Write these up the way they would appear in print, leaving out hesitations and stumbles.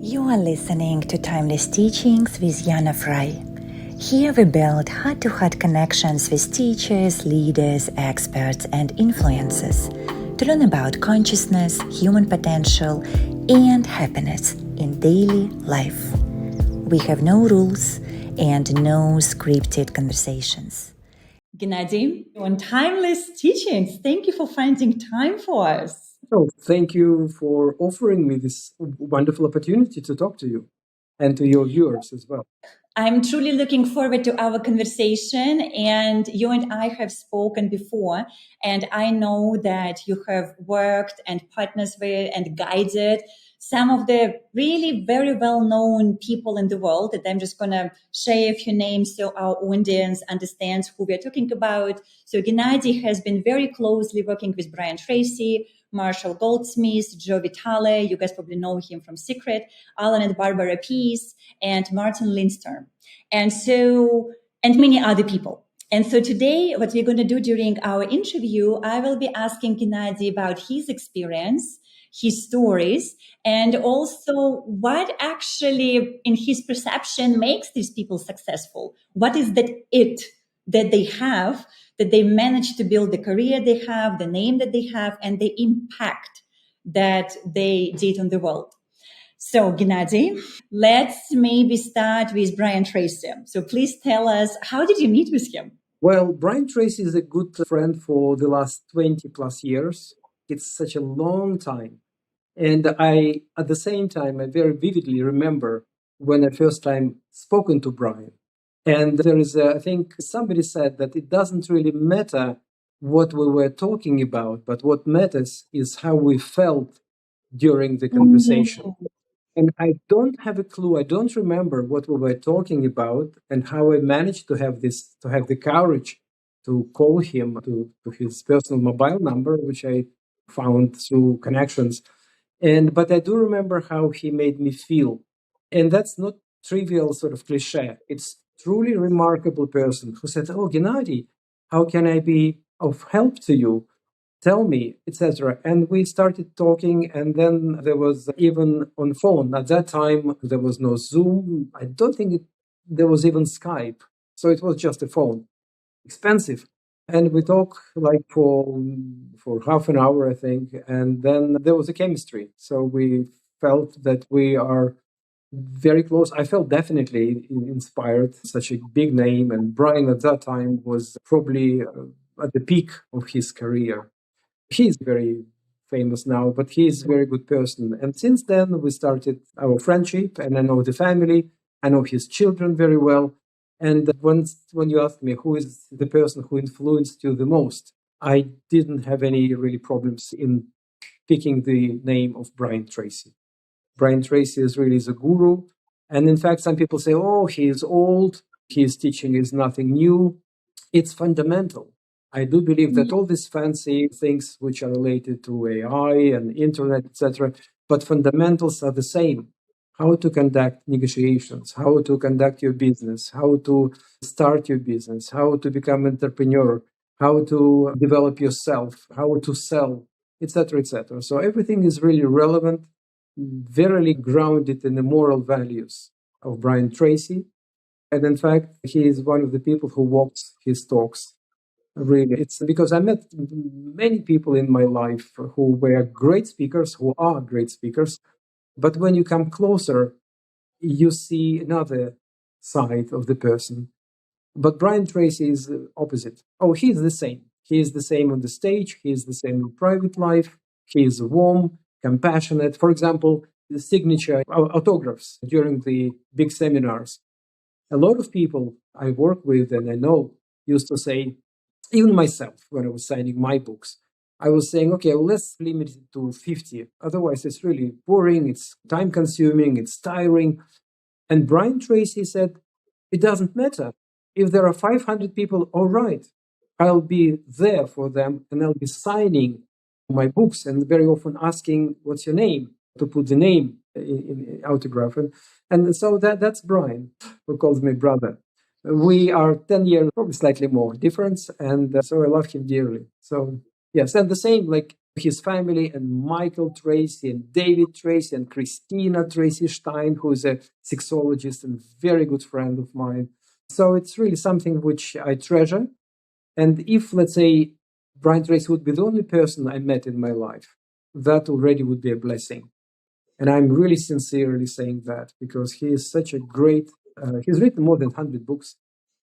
You are listening to Timeless Teachings with Yana Fry. Here we build heart-to-heart connections with teachers, leaders, experts, and influencers to learn about consciousness, human potential, and happiness in daily life. We have no rules and no scripted conversations. Gennady, on Timeless Teachings, thank you for finding time for us. Oh, thank you for offering me this wonderful opportunity to talk to you and to your viewers as well. I'm truly looking forward to our conversation, and you and I have spoken before, and I know that you have worked and partners with and guided some of the really very well-known people in the world, that I'm just going to share a few names so our audience understands who we're talking about. So Gennady has been very closely working with Brian Tracy, Marshall Goldsmith, Joe Vitale, you guys probably know him from Secret, Allan and Barbara Pease, and Martin Lindstrom. And many other people. And so today, what we're going to do during our interview, I will be asking Gennady about his experience, his stories, and also what actually, in his perception, makes these people successful. What is that they have, that they manage to build the career they have, the name that they have, and the impact that they did on the world. So, Gennady, let's maybe start with Brian Tracy. So please tell us, how did you meet with him? Well, Brian Tracy is a good friend for the last 20 plus years. It's such a long time. And at the same time, I very vividly remember when I first time spoken to Brian. And there is, I think somebody said that it doesn't really matter what we were talking about, but what matters is how we felt during the conversation. Mm-hmm. And I don't have a clue. I don't remember what we were talking about and how I managed to have the courage to call him to his personal mobile number, which I found through connections. But I do remember how he made me feel. And that's not trivial sort of cliche. It's truly remarkable person who said, "Oh, Gennady, how can I be of help to you? Tell me," etc. And we started talking, and then there was even on phone. At that time, there was no Zoom. I don't think there was even Skype. So it was just a phone, expensive. And we talked like for half an hour, I think. And then there was a chemistry. So we felt that we are very close. I felt definitely inspired, such a big name. And Brian at that time was probably at the peak of his career. He's very famous now, but he's a very good person. And since then, we started our friendship, and I know the family. I know his children very well. And when you asked me who is the person who influenced you the most, I didn't have any really problems in picking the name of Brian Tracy. Brian Tracy is really the guru. And in fact, some people say, oh, he is old. His teaching is nothing new. It's fundamental. I do believe that all these fancy things which are related to AI and internet, etc., but fundamentals are the same. How to conduct negotiations, how to conduct your business, how to start your business, how to become an entrepreneur, how to develop yourself, how to sell, etc., etc. So everything is really relevant, verily grounded in the moral values of Brian Tracy. And in fact, he is one of the people who walks his talks. Really, it's because I met many people in my life who were great speakers, who are great speakers. But when you come closer, you see another side of the person. But Brian Tracy is the opposite. Oh, he's the same. He is the same on the stage. He is the same in private life. He is warm, compassionate. For example, the signature autographs during the big seminars. A lot of people I work with and I know used to say, even myself, when I was signing my books, I was saying, okay, well, let's limit it to 50. Otherwise, it's really boring, it's time-consuming, it's tiring. And Brian Tracy said, it doesn't matter. If there are 500 people, all right, I'll be there for them and I'll be signing my books and very often asking, what's your name? To put the name in autograph. And so that's Brian, who calls me brother. We are 10 years, probably slightly more difference. And so I love him dearly. So, yes. And the same, like his family, and Michael Tracy and David Tracy and Christina Tracy Stein, who is a sexologist and very good friend of mine. So it's really something which I treasure. And if, let's say, Brian Tracy would be the only person I met in my life, that already would be a blessing. And I'm really sincerely saying that because he is such a great, he's written more than 100 books.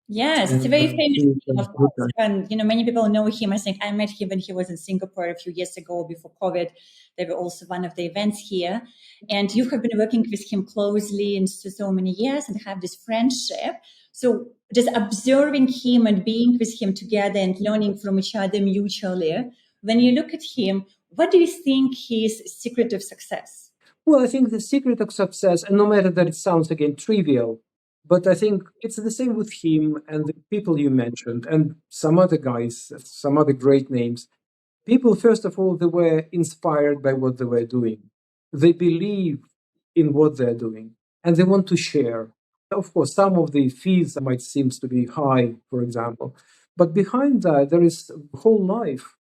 Yes, it's a very famous name, of course. And, many people know him. I think I met him when he was in Singapore a few years ago before COVID. They were also one of the events here. And you have been working with him closely in so many years and have this friendship. So just observing him and being with him together and learning from each other mutually, when you look at him, what do you think his secret of success? Well, I think the secret of success, and no matter that it sounds again trivial, but I think it's the same with him and the people you mentioned and some other guys, some other great names. People, first of all, they were inspired by what they were doing. They believe in what they're doing and they want to share. Of course, some of the fees might seem to be high, for example, but behind that, there is a whole life.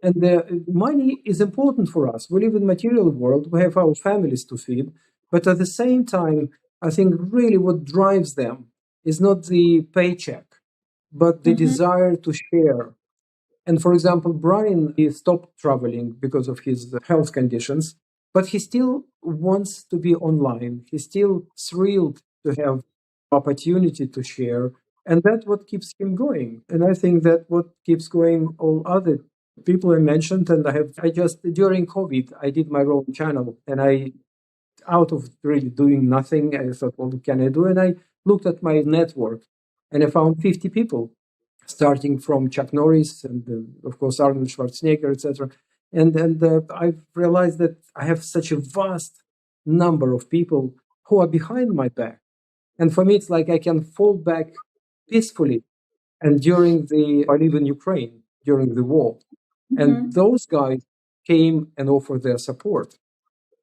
And the money is important for us. We live in a material world. We have our families to feed. But at the same time, I think really what drives them is not the paycheck, but the desire to share. And for example, Brian, he stopped traveling because of his health conditions, but he still wants to be online. He's still thrilled to have opportunity to share. And that's what keeps him going. And I think that what keeps going all other people I mentioned. And I just, during COVID, I did my own channel and out of really doing nothing, I thought, well, what can I do? And I looked at my network and I found 50 people, starting from Chuck Norris and, of course, Arnold Schwarzenegger, etc. And I've realized that I have such a vast number of people who are behind my back. And for me, it's like I can fall back peacefully. And I live in Ukraine during the war. And those guys came and offered their support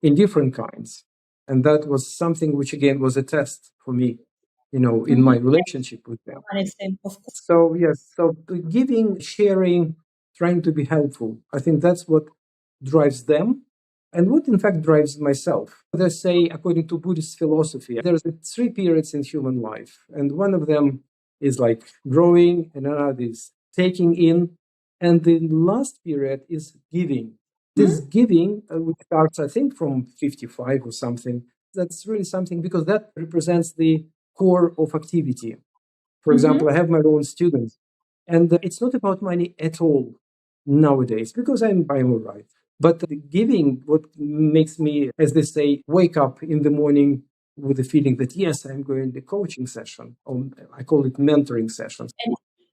in different kinds. And that was something which, again, was a test for me, in my relationship with them. So, yes, so giving, sharing, trying to be helpful, I think that's what drives them and what, in fact, drives myself. They say, according to Buddhist philosophy, there's 3 periods in human life. And one of them is like growing, and another is taking in. And the last period is giving. This giving, which starts, I think, from 55 or something, that's really something because that represents the core of activity. For example, I have my own students, and it's not about money at all nowadays because I'm all right. But the giving, what makes me, as they say, wake up in the morning with the feeling that, yes, I'm going to coaching session, or I call it mentoring sessions.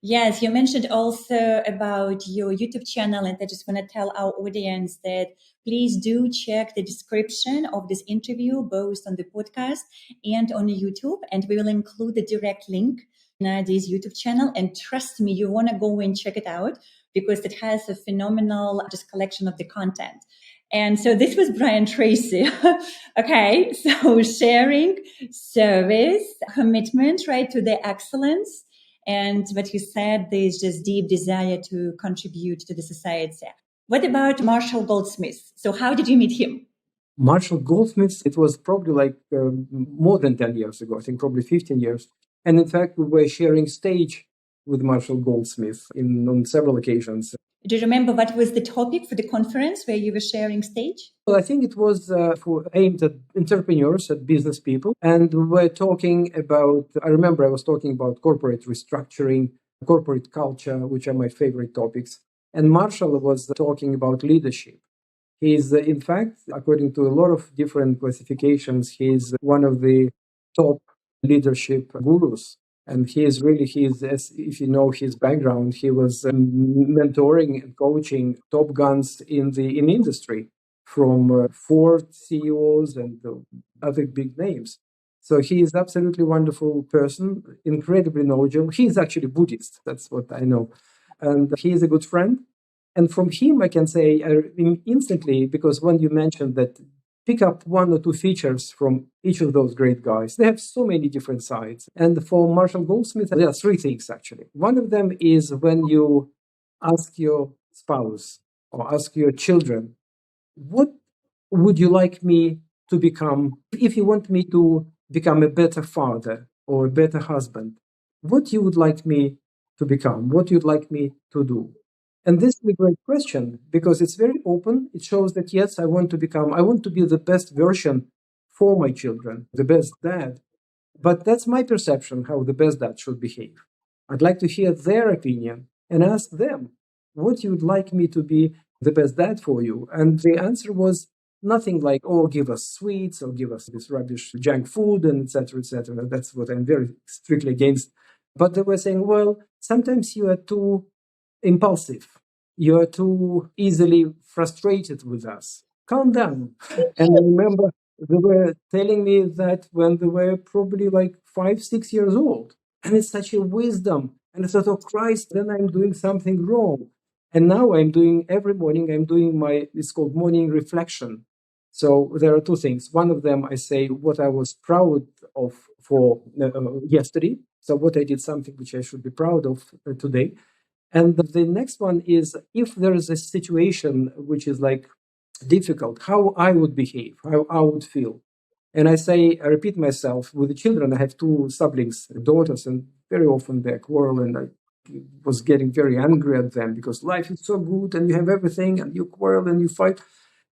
Yes, you mentioned also about your YouTube channel, and I just want to tell our audience that please do check the description of this interview, both on the podcast and on YouTube, and we will include the direct link in this YouTube channel. And trust me, you want to go and check it out because it has a phenomenal just collection of the content. And so this was Brian Tracy. Okay, so sharing, service, commitment, right, to the excellence. And what you said, there's just deep desire to contribute to the society. What about Marshall Goldsmith? So how did you meet him? Marshall Goldsmith, it was probably like more than 10 years ago, I think probably 15 years. And in fact, we were sharing stage with Marshall Goldsmith on several occasions. Do you remember what was the topic for the conference where you were sharing stage? Well, I think it was aimed at entrepreneurs, at business people. And we were talking about, I remember I was talking about corporate restructuring, corporate culture, which are my favorite topics. And Marshall was talking about leadership. He's, in fact, according to a lot of different classifications, he's one of the top leadership gurus. And if you know his background, he was mentoring and coaching top guns in industry, from Ford CEOs and other big names. So he is absolutely wonderful person, incredibly knowledgeable. He is actually Buddhist, that's what I know. And he is a good friend. And from him, I can say instantly, because when you mentioned that, pick up 1 or 2 features from each of those great guys. They have so many different sides. And for Marshall Goldsmith, there are 3 things, actually. One of them is when you ask your spouse or ask your children, what would you like me to become? If you want me to become a better father or a better husband, what you would like me to become? What you'd like me to do? And this is a great question because it's very open. It shows that, yes, I want to be the best version for my children, the best dad. But that's my perception how the best dad should behave. I'd like to hear their opinion and ask them what you'd like me to be the best dad for you. And the answer was nothing like, oh, give us sweets or give us this rubbish junk food and etc. etc. That's what I'm very strictly against. But they were saying, well, sometimes you are too impulsive. You are too easily frustrated with us. Calm down. And I remember they were telling me that when they were probably like 5, 6 years old. And it's such a wisdom. And I thought, oh Christ, then I'm doing something wrong. And now every morning, it's called morning reflection. So there are two things. One of them, I say what I was proud of for yesterday. So what I did, something which I should be proud of today. And the next one is if there is a situation which is like difficult, how I would behave, how I would feel. And I repeat myself with the children. I have two siblings, daughters, and very often they quarrel, and I was getting very angry at them because life is so good and you have everything and you quarrel and you fight.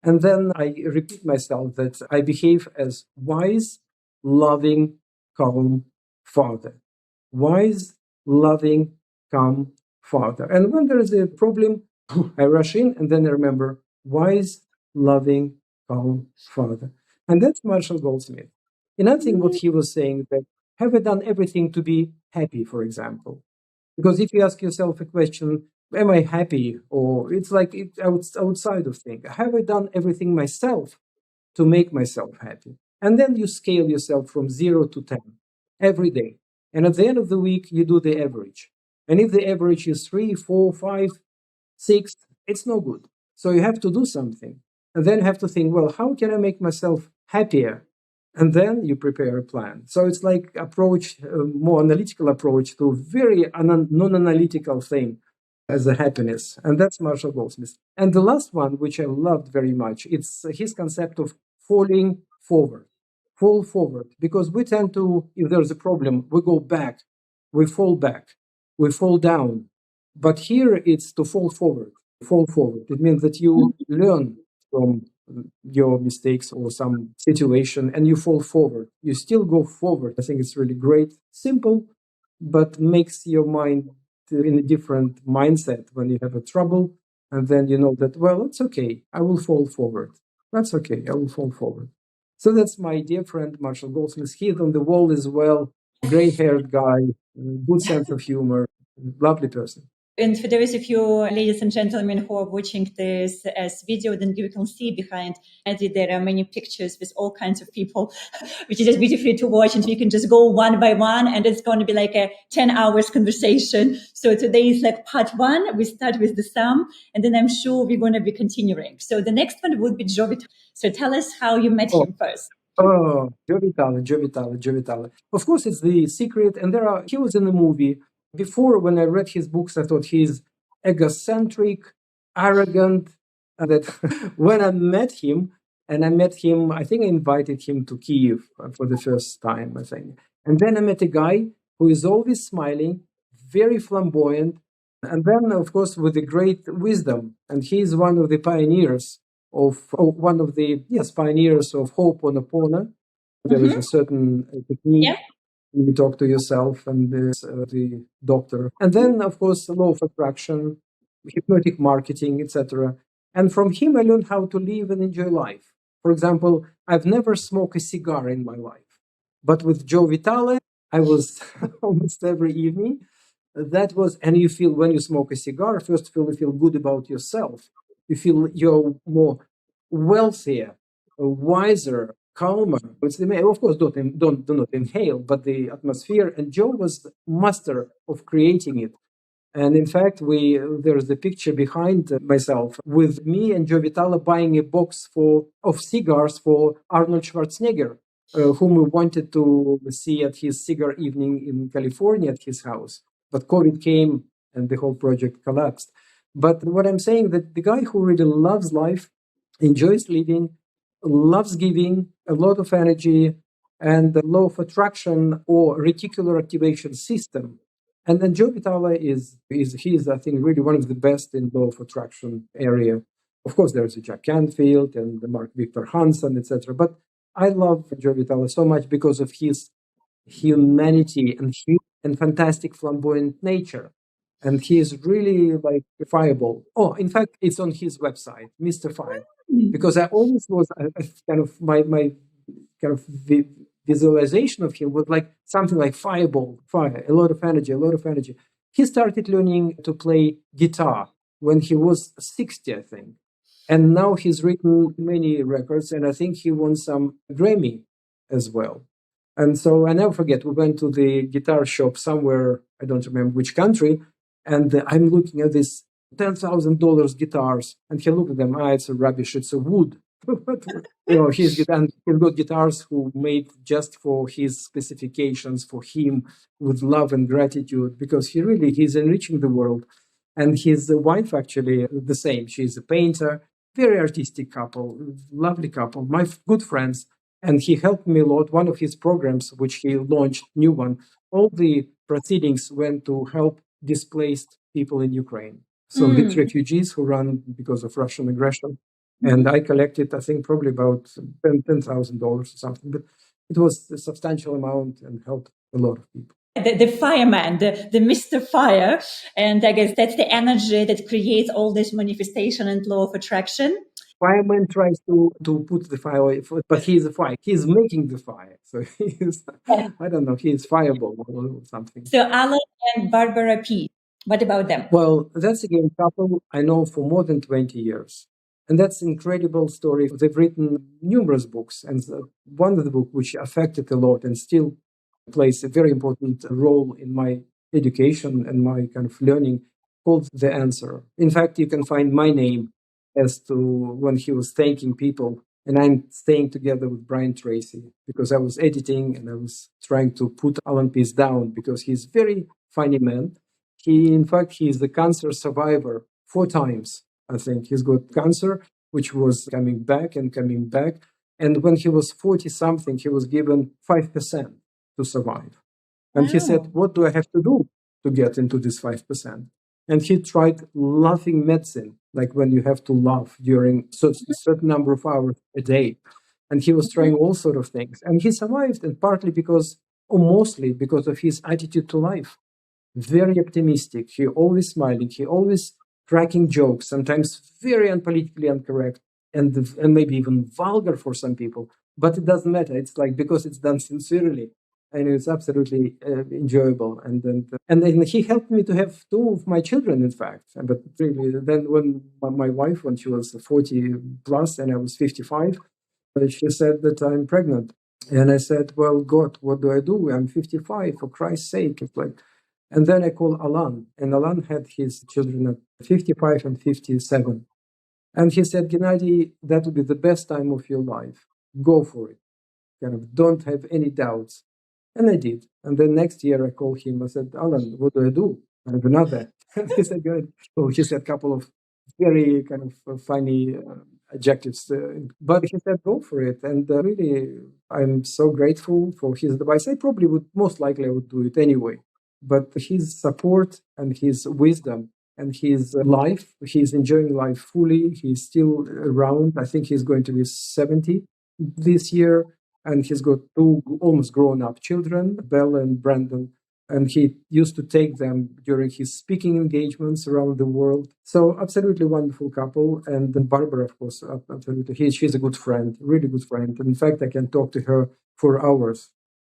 And then I repeat myself that I behave as wise, loving, calm father. Wise, loving, calm father. And when there is a problem, I rush in and then I remember wise, loving, calm father. And that's Marshall Goldsmith. Another thing, what he was saying that have I done everything to be happy, for example? Because if you ask yourself a question, am I happy? Or it's like outside of things. Have I done everything myself to make myself happy? And then you scale yourself from 0 to 10 every day. And at the end of the week, you do the average. And if the average is 3, 4, 5, 6, it's no good. So you have to do something. And then you have to think, well, how can I make myself happier? And then you prepare a plan. So it's like more analytical approach to very non-analytical thing as a happiness. And that's Marshall Goldsmith. And the last one, which I loved very much, it's his concept of falling forward. Fall forward. Because we tend to, if there's a problem, we go back, we fall down. But here it's to fall forward. Fall forward. It means that you learn from your mistakes or some situation and you fall forward. You still go forward. I think it's really great. Simple, but makes your mind in a different mindset when you have a trouble. And then you know that, well, it's okay. I will fall forward. That's okay. I will fall forward. So that's my dear friend, Marshall Goldsmith. He's on the wall as well. Gray-haired guy, good sense of humor, lovely person. And for those of you, ladies and gentlemen, who are watching this as video, then you can see behind Gennady there are many pictures with all kinds of people, which is just beautifully to watch. And we can just go one by one, and it's going to be like a 10 hours conversation. So today is like part one. We start with the sum, and then I'm sure we're going to be continuing. So the next one would be Joe Vitale. So tell us how you met him first. Oh, Joe Vitale. Of course, it's the secret. And he was in the movie. Before, when I read his books, I thought he's egocentric, arrogant. And that when I met him, I think I invited him to Kiev for the first time, I think. And then I met a guy who is always smiling, very flamboyant, and then, of course, with a great wisdom. And he's one of the pioneers of Ho'oponopono. There is a certain technique. Yeah. You talk to yourself and the doctor. And then, of course, law of attraction, hypnotic marketing, etc. And from him, I learned how to live and enjoy life. For example, I've never smoked a cigar in my life. But with Joe Vitale, I was almost every evening. And you feel when you smoke a cigar, first of all, you feel good about yourself. You feel you're more wealthier, wiser, calmer. Of course, do not inhale, but the atmosphere. And Joe was master of creating it. And in fact, there's the picture behind myself with me and Joe Vitale buying a box of cigars for Arnold Schwarzenegger, whom we wanted to see at his cigar evening in California at his house. But COVID came and the whole project collapsed. But what I'm saying that the guy who really loves life, enjoys living, loves giving, a lot of energy, and the law of attraction or reticular activation system. And then Joe Vitale is I think really one of the best in law of attraction area. Of course, there's Jack Canfield and the Mark Victor Hansen, etc. But I love Joe Vitale so much because of his humanity and fantastic flamboyant nature. And he is really like fireball. Oh, in fact, it's on his website, Mr. Fire. Because I always was a kind of my kind of visualization of him was like something like fireball, fire, a lot of energy, a lot of energy. He started learning to play guitar when he was 60, I think. And now he's written many records, and I think he won some Grammy as well. And so I never forget, we went to the guitar shop somewhere, I don't remember which country, and I'm looking at these $10,000 guitars, and he looked at them, it's a rubbish, it's a wood. But, he's got guitars who made just for his specifications, for him, with love and gratitude, because he's enriching the world. And his wife, actually, the same. She's a painter, very artistic couple, lovely couple, my good friends. And he helped me a lot. One of his programs, which he launched, new one, all the proceedings went to help displaced people in Ukraine. So the refugees who run because of Russian aggression. And I collected, I think, probably about $10,000 or something. But it was a substantial amount and helped a lot of people. The fireman, the Mr. Fire. And I guess that's the energy that creates all this manifestation and law of attraction. Fireman tries to put the fire away, but he's a fire. He's making the fire. So he's, I don't know, he's fireball or something. So Allan and Barbara Pease, what about them? Well, that's again a couple I know for more than 20 years. And that's an incredible story. They've written numerous books. And one of the books which affected a lot and still plays a very important role in my education and my kind of learning called The Answer. In fact, you can find my name as to when he was thanking people. And I'm staying together with Brian Tracy because I was editing and I was trying to put Allan Pease down because he's a very funny man. In fact, he's the cancer survivor 4 times. I think he's got cancer, which was coming back and coming back. And when he was 40 something, he was given 5% to survive. And he said, what do I have to do to get into this 5%? And he tried laughing medicine, like when you have to laugh during a certain number of hours a day. And he was trying all sort of things. And he survived, and partly because, or mostly because of his attitude to life. Very optimistic. He always smiling. He always cracking jokes, sometimes very unpolitically incorrect and maybe even vulgar for some people. But it doesn't matter. It's like because it's done sincerely. And it's absolutely enjoyable. And then he helped me to have 2 of my children, in fact. But really, then when my wife, when she was 40 plus and I was 55, she said that I'm pregnant. And I said, well, God, what do I do? I'm 55, for Christ's sake. It's like, and then I called Allan, and Allan had his children at 55 and 57. And he said, Gennady, that will be the best time of your life. Go for it. Kind of don't have any doubts. And I did. And then next year I called him. I said, Allan, what do I do? I have another. And he said, good. So he said a couple of very kind of funny adjectives. But he said, go for it. And really, I'm so grateful for his advice. I probably would, most likely I would do it anyway. But his support and his wisdom and his life, he's enjoying life fully. He's still around. I think he's going to be 70 this year. And he's got 2 almost grown-up children, Bella and Brandon. And he used to take them during his speaking engagements around the world. So absolutely wonderful couple. And then Barbara, of course, absolutely. She's a good friend, really good friend. And in fact, I can talk to her for hours.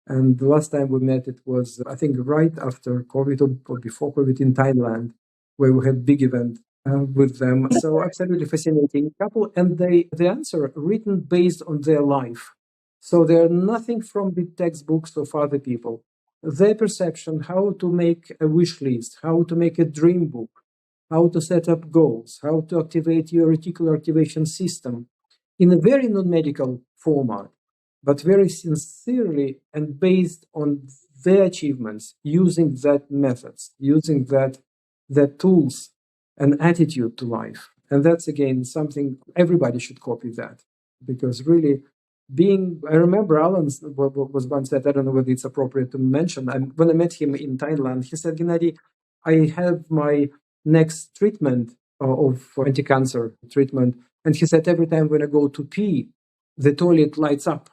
And the last time we met, it was, I think, right after COVID or before COVID in Thailand, where we had a big event with them. So absolutely fascinating couple. And the answer written based on their life. So they're nothing from the textbooks of other people. Their perception, how to make a wish list, how to make a dream book, how to set up goals, how to activate your reticular activation system in a very non-medical format, but very sincerely and based on their achievements, using that methods, using that tools. an attitude to life. And that's, again, something everybody should copy that. Because really, I remember Allan was once said, I don't know whether it's appropriate to mention, when I met him in Thailand, he said, Gennady, I have my next treatment of anti-cancer treatment. And he said, every time when I go to pee, the toilet lights up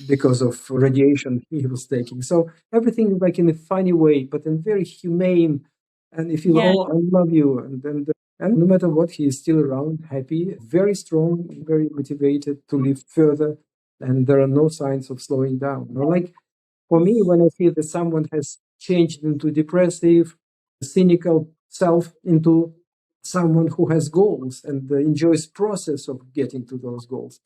because of radiation he was taking. So everything like in a funny way, but in very humane. And if you, Yeah. oh, I love you. And no matter what, he is still around, happy, very strong, very motivated to live further. And there are no signs of slowing down. Or like for me, when I feel that someone has changed into depressive, cynical self into someone who has goals and enjoys process of getting to those goals,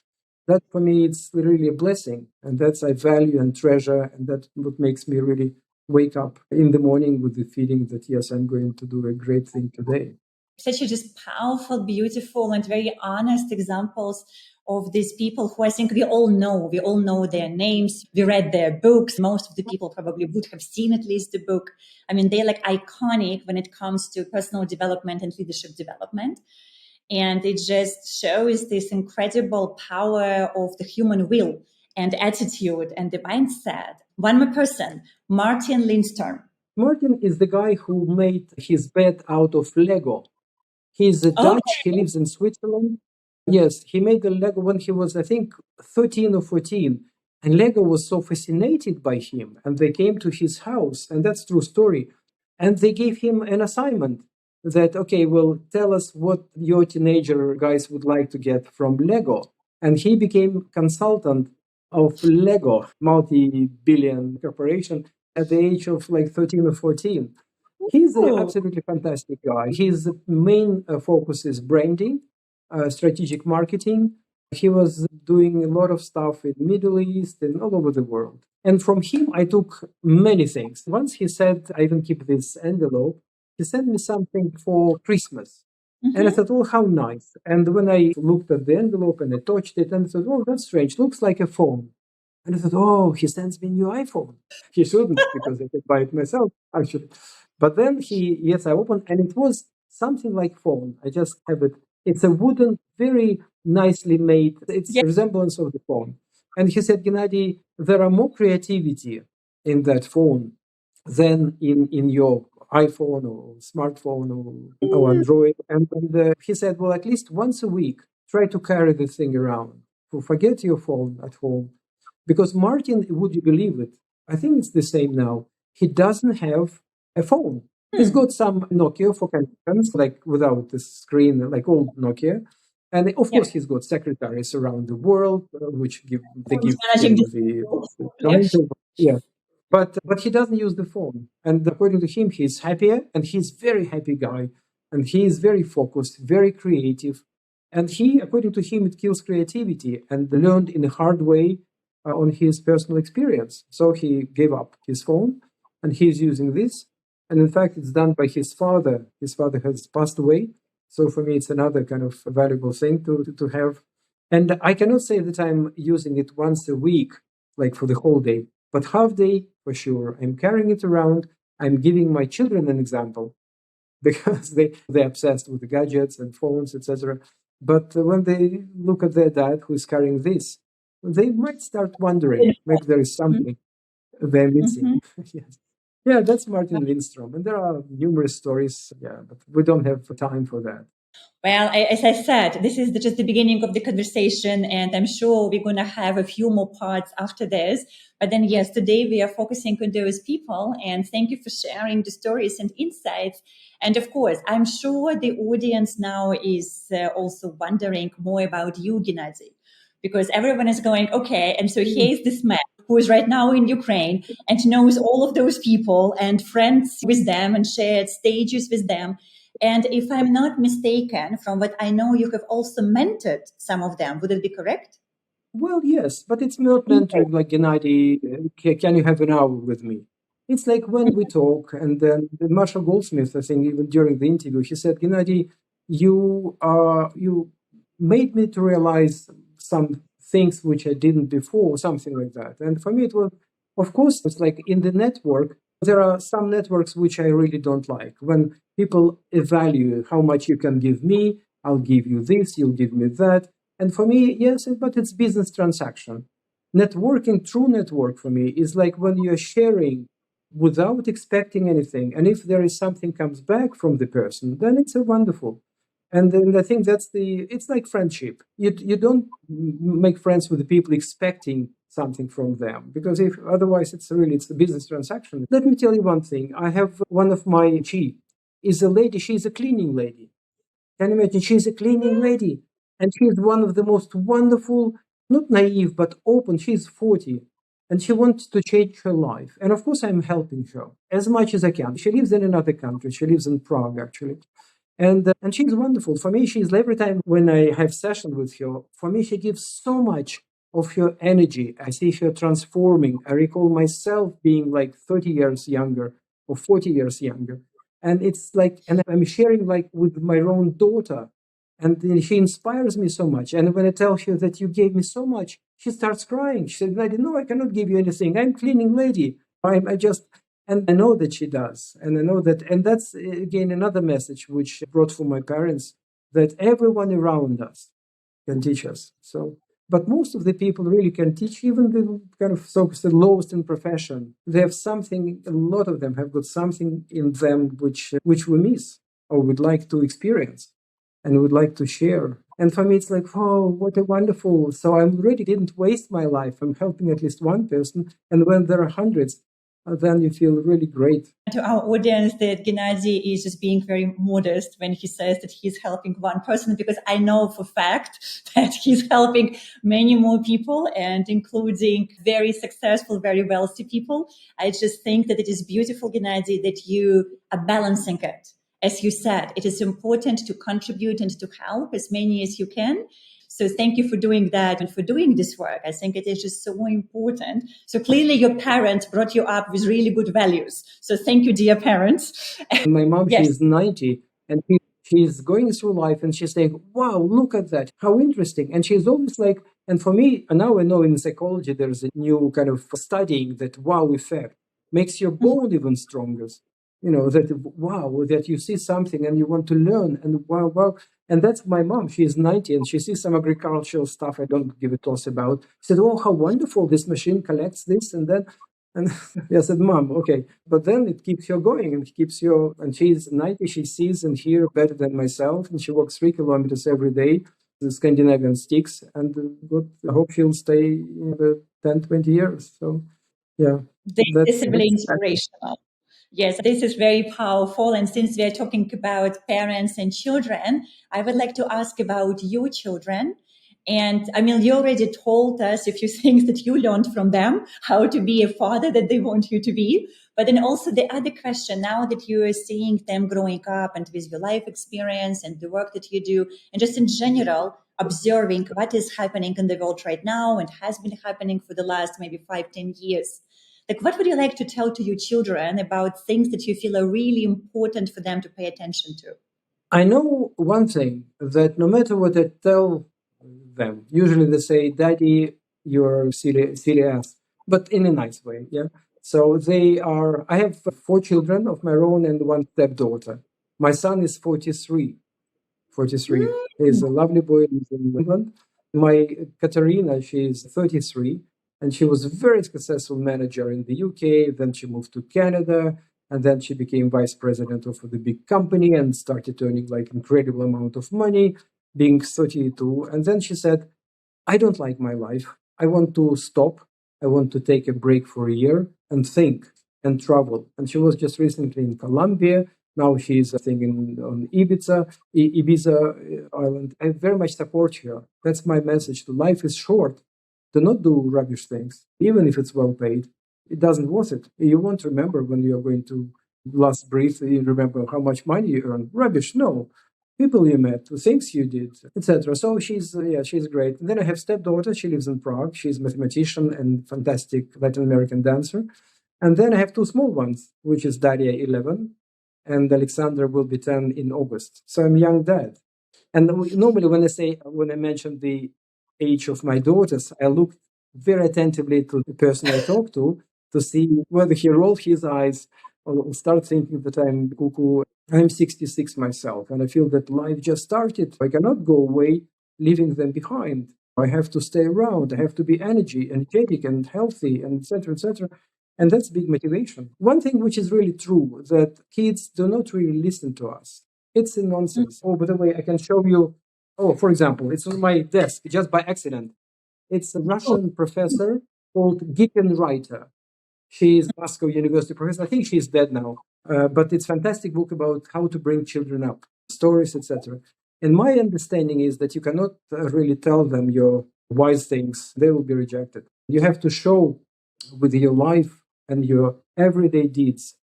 that for me it's really a blessing, and that's I value and treasure, and that's what makes me really wake up in the morning with the feeling that yes, I'm going to do a great thing today. Such a just powerful, beautiful, and very honest examples of these people who I think we all know. We all know their names. We read their books. Most of the people probably would have seen at least the book. I mean, they're like iconic when it comes to personal development and leadership development. And it just shows this incredible power of the human will and attitude and the mindset. One more person, Martin Lindstrom. Martin is the guy who made his bed out of Lego. He's a Dutch. He lives in Switzerland. Yes, he made the Lego when he was, I think, 13 or 14. And Lego was so fascinated by him. And they came to his house, and that's true story. And they gave him an assignment that, okay, well, tell us what your teenager guys would like to get from Lego. And he became consultant of Lego, multi-billion corporation, at the age of like 13 or 14. He's an absolutely fantastic guy. His main focus is branding, strategic marketing. He was doing a lot of stuff in Middle East and all over the world. And from him, I took many things. Once he said, I even keep this envelope, he sent me something for Christmas. Mm-hmm. And I thought, oh, how nice. And when I looked at the envelope and I touched it, and I thought, oh, that's strange. Looks like a phone. And I thought, oh, he sends me a new iPhone. He shouldn't, because I could buy it myself, actually. But then I opened, and it was something like phone. I just have it. It's a wooden, very nicely made, it's a resemblance of the phone. And he said, Gennady, there are more creativity in that phone than in your iPhone or smartphone or Android. And he said, well, at least once a week, try to carry the thing around. Forget your phone at home. Because Martin, would you believe it? I think it's the same now. He doesn't have a phone. He's got some Nokia for connections, like without the screen, like old Nokia. And of course, he's got secretaries around the world, which give him the timetable. Yeah. But he doesn't use the phone. And according to him, he's happier, and he's a very happy guy. And he is very focused, very creative. And according to him, it kills creativity, and learned in a hard way on his personal experience. So he gave up his phone, and he's using this. And in fact, it's done by his father. His father has passed away. So for me, it's another kind of valuable thing to have. And I cannot say that I'm using it once a week, like for the whole day, but half day for sure. I'm carrying it around. I'm giving my children an example because they're obsessed with the gadgets and phones, etc. But when they look at their dad who's carrying this, they might start wondering, maybe there is something they're missing. Yes. Yeah, that's Martin Lindstrom. And there are numerous stories, but we don't have time for that. Well, as I said, this is just the beginning of the conversation, and I'm sure we're going to have a few more parts after this. But then, yes, today we are focusing on those people, and thank you for sharing the stories and insights. And of course, I'm sure the audience now is also wondering more about you, Gennady, because everyone is going, okay, and so here's this man who is right now in Ukraine and knows all of those people and friends with them and shared stages with them. And if I'm not mistaken, from what I know, you have also mentored some of them. Would it be correct? Well, yes, but it's not mentoring like Gennady, can you have an hour with me? It's like when we talk, and then Marshall Goldsmith, I think, even during the interview, he said, Gennady, you made me to realize some things which I didn't before, something like that. And for me, it was, of course, it's like in the network, There are some networks which I really don't like. When people evaluate how much you can give me, I'll give you this, you'll give me that. And for me, yes, but it's business transaction. Networking, true network for me is like when you're sharing without expecting anything. And if there is something comes back from the person, then it's a wonderful. And then I think it's like friendship. You don't make friends with the people expecting something from them, because if otherwise it's a business transaction. Let me tell you one thing. I have one of my she is a lady. She's a cleaning lady. Can you imagine? She's a cleaning lady, and she's one of the most wonderful, not naive but open. She's 40, and she wants to change her life. And of course, I'm helping her as much as I can. She lives in another country. She lives in Prague, actually. And she's wonderful. For me, she's every time when I have session with her, for me, she gives so much of her energy. I see her transforming. I recall myself being like 30 years younger or 40 years younger. And it's like, and I'm sharing like with my own daughter. And then she inspires me so much. And when I tell her that you gave me so much, she starts crying. She said, "Lady, no, I cannot give you anything. I'm cleaning lady. I just and I know that she does. And I know that, and that's again another message which I brought from my parents, that everyone around us can teach us. So, but most of the people really can teach, even the kind of so-called lowest in profession. They have something, a lot of them have got something in them which we miss or would like to experience and would like to share. And for me, it's like, oh, what a wonderful. So I already didn't waste my life. I'm helping at least one person. And when there are hundreds, then you feel really great. To our audience, that Gennady is just being very modest when he says that he's helping one person, because I know for fact that he's helping many more people, and including very successful, very wealthy people. I just think that it is beautiful, Gennady, that you are balancing it. As you said, it is important to contribute and to help as many as you can. So thank you for doing that and for doing this work. I think it is just so important. So clearly your parents brought you up with really good values. So thank you, dear parents. My mom, yes. She's 90, and she's going through life and she's saying, wow, look at that. How interesting. And she's always like, and for me, and now I know in psychology, there's a new kind of studying that wow effect makes your bone even stronger. You know, that wow, that you see something and you want to learn, and wow. And that's my mom. She's 90 and she sees some agricultural stuff I don't give a toss about. She said, oh, how wonderful, this machine collects this and then. And I said, Mom, okay. But then it keeps her going and it keeps her, and she's 90, she sees and hears better than myself. And she walks 3 kilometers every day, the Scandinavian sticks. And I hope she'll stay 10, 20 years. So, yeah. This is really inspirational. Yes, this is very powerful. And since we are talking about parents and children, I would like to ask about your children. And I mean, you already told us a few things that you learned from them, how to be a father that they want you to be. But then also the other question, now that you are seeing them growing up and with your life experience and the work that you do, and just in general, observing what is happening in the world right now and has been happening for the last maybe 5-10 years. Like, what would you like to tell to your children about things that you feel are really important for them to pay attention to? I know one thing, that no matter what I tell them, usually they say, Daddy, you're silly ass, but in a nice way, yeah? So I have 4 children of my own and 1 stepdaughter. My son is 43. He's a lovely boy, lives in England. My Katerina, she's 33, and she was a very successful manager in the UK. Then she moved to Canada, and then she became vice president of the big company and started earning like incredible amount of money, being 32. And then she said, I don't like my life. I want to stop. I want to take a break for a year and think and travel. And she was just recently in Colombia. Now she's thinking on Ibiza island. I very much support her. That's my message. Life is short. Do not do rubbish things, even if it's well paid. It doesn't worth it. You won't remember when you're going to last breathe. You remember how much money you earn. Rubbish, no. People you met, the things you did, etc. So she's great. And then I have stepdaughter. She lives in Prague. She's a mathematician and fantastic Latin American dancer. And then I have 2 small ones, which is Daria, 11, and Alexander will be 10 in August. So I'm a young dad. And normally when I mention the age of my daughters, I look very attentively to the person I talk to to see whether he rolled his eyes or start thinking that I'm cuckoo. I'm 66 myself, and I feel that life just started. I cannot go away, leaving them behind. I have to stay around. I have to be energetic and healthy, and etc., etc. And that's big motivation. One thing which is really true, that kids do not really listen to us. It's a nonsense. Oh, by the way, I can show you. Oh, for example, it's on my desk just by accident. It's a Russian professor called Gickenreiter. She is Moscow University professor. I think she's dead now. But it's a fantastic book about how to bring children up, stories, etc. And my understanding is that you cannot really tell them your wise things. They will be rejected. You have to show with your life and your everyday deeds,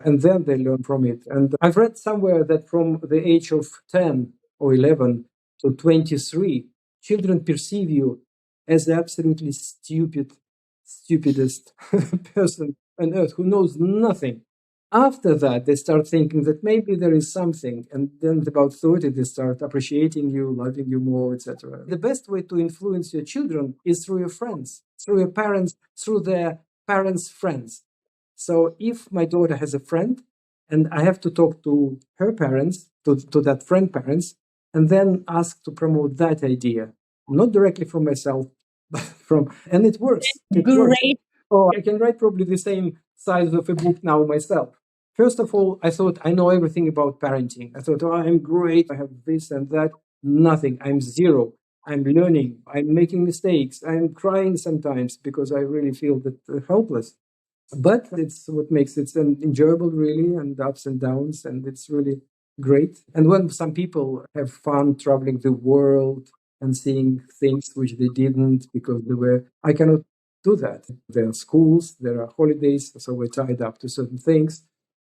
and then they learn from it. And I've read somewhere that from the age of 10 or 11 to 23, children perceive you as the absolutely stupidest person on earth who knows nothing. After that, they start thinking that maybe there is something, and then about 30, they start appreciating you, loving you more, etc. The best way to influence your children is through your friends, through your parents, through their parents' friends. So if my daughter has a friend, and I have to talk to her parents, to that friend parents, and then ask to promote that idea, not directly from myself, but and it works. It works. Great. Oh, I can write probably the same size of a book now myself. First of all, I thought I know everything about parenting. I thought, oh, I'm great. I have this and that. Nothing. I'm zero. I'm learning. I'm making mistakes. I'm crying sometimes because I really feel that helpless. But it's what makes it enjoyable, really, and ups and downs, and it's really great. And when some people have fun traveling the world and seeing things which they didn't because they were, I cannot do that. There are schools, there are holidays, so we're tied up to certain things.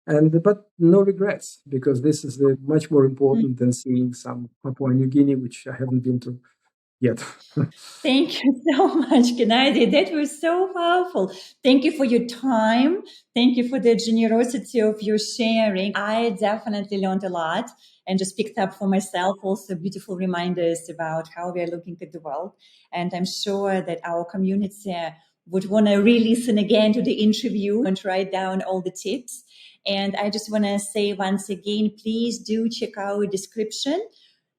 But no regrets, because this is much more important than seeing some Papua New Guinea, which I haven't been to yet. Thank you so much, Gennady. That was so powerful. Thank you for your time. Thank you for the generosity of your sharing. I definitely learned a lot and just picked up for myself also beautiful reminders about how we are looking at the world. And I'm sure that our community would want to re-listen again to the interview and write down all the tips. And I just want to say once again, please do check our description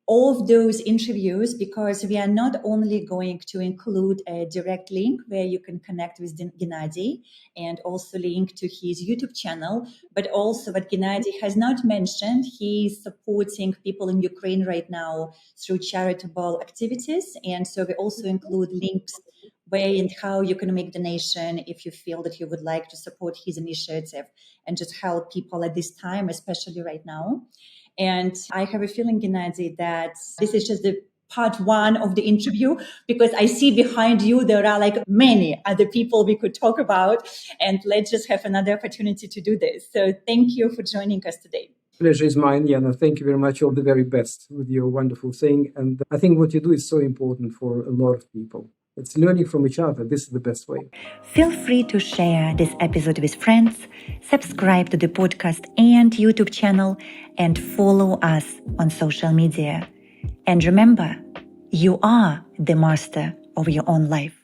of those interviews, because we are not only going to include a direct link where you can connect with Gennady and also link to his YouTube channel, but also what Gennady has not mentioned, he's supporting people in Ukraine right now through charitable activities. And so we also include links where and how you can make donation if you feel that you would like to support his initiative and just help people at this time, especially right now. And I have a feeling, Gennady, that this is just the part one of the interview, because I see behind you there are like many other people we could talk about, and let's just have another opportunity to do this. So thank you for joining us today. Pleasure is mine, Yana. Thank you very much. All the very best with your wonderful thing. And I think what you do is so important for a lot of people. It's learning from each other. This is the best way. Feel free to share this episode with friends, subscribe to the podcast and YouTube channel, and follow us on social media. And remember, you are the master of your own life.